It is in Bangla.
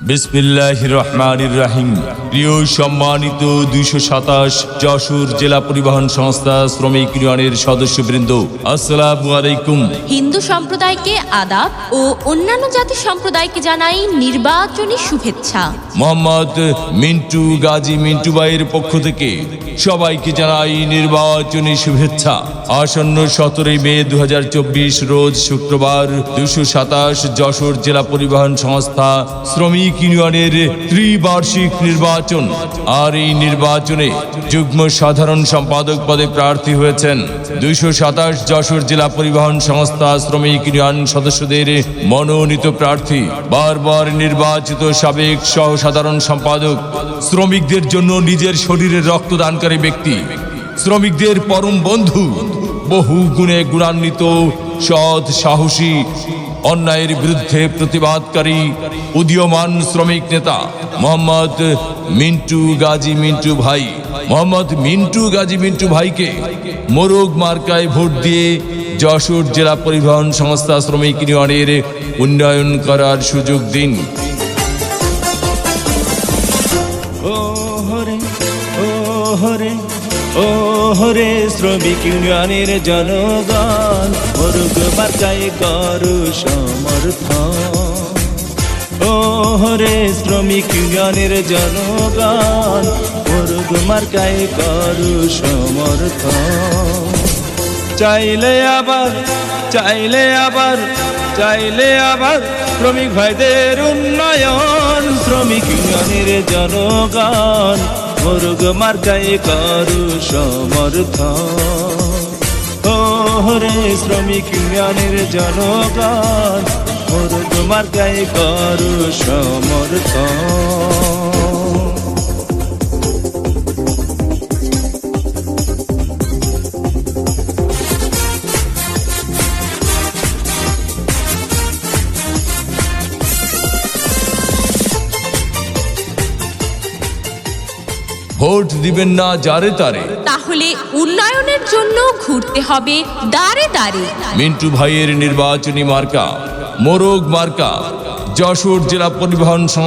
বিসমিল্লাহির রহমানির রহিম। প্রিয় সম্মানিত ২২৭ যশোর জেলা পরিবহন সংস্থা শ্রমিক ইউনিয়নের সদস্যবৃন্দ, আসসালামু আলাইকুম। হিন্দু সম্প্রদায়কে আদাব ও অন্যান্য জাতি সম্প্রদায়কে জানাই নির্বাচনী শুভেচ্ছা। মোহাম্মদ মিন্টু গাজী মিন্টু ভাইয়ের পক্ষ থেকে সবাইকে জানাই নির্বাচনী শুভেচ্ছা। আসন্ন ১৭ মে ২০২৪ রোজ শুক্রবার ২২৭ যশোর জেলা পরিবহন সংস্থা শ্রমিক ইউনিয়নের ত্রিবার্ষিক নির্বাচন। আর এই নির্বাচনে যুগ্ম সাধারণ সম্পাদক পদে প্রার্থী হয়েছেন ২২৭ যশোর জেলা পরিবহন সংস্থা শ্রমিক ইউনিয়ন সদস্যদের মনোনীত প্রার্থী, বারবার নির্বাচিত সাবেক সহ সাধারণ সম্পাদক, শ্রমিকদের জন্য নিজের শরীরের রক্তদানকারী ব্যক্তি, শ্রমিকদের পরম বন্ধু, বহু গুণে গুণান্বিত, সৎ, সাহসী, অন্যায়ের বিরুদ্ধে প্রতিবাদকারী উদীয়মান শ্রমিক নেতা মোহাম্মদ মিন্টু গাজী মিন্টু ভাই। মোহাম্মদ মিন্টু গাজী মিন্টু ভাইকে মোরগ মার্কায় ভোট দিয়ে যশোর জেলা পরিবহন সংস্থা শ্রমিক ইউনিয়নের উন্নয়ন করার সুযোগ দিন। ওহরে শ্রমিক ইউনিয়নের জনগণ, মোরগ মার্কায় করু সমর্থন। ওহরে শ্রমিক ইউনিয়নের জনগণ, মোরগ মার্কায় করু সমর্থন। চাইলে আবার শ্রমিক ভাইদের উন্নয়ন, শ্রমিক ইউনিয়নের জনগণ, মোরগ মার্কায় করু সমর্থন। ওহরে শ্রমিক ইউনিয়নের জনগণ, মোরগ মার্কায় করু সমর্থন। ভোট দিবেন না যারে তারে, তাহলে উন্নয়নের জন্য ঘুরতে হবে দাঁড়ে দাঁড়ে। মিন্টু ভাইয়ের নির্বাচনী মার্কা মোরগ মার্কা। যশোর জেলা পরিবহন সংস্থা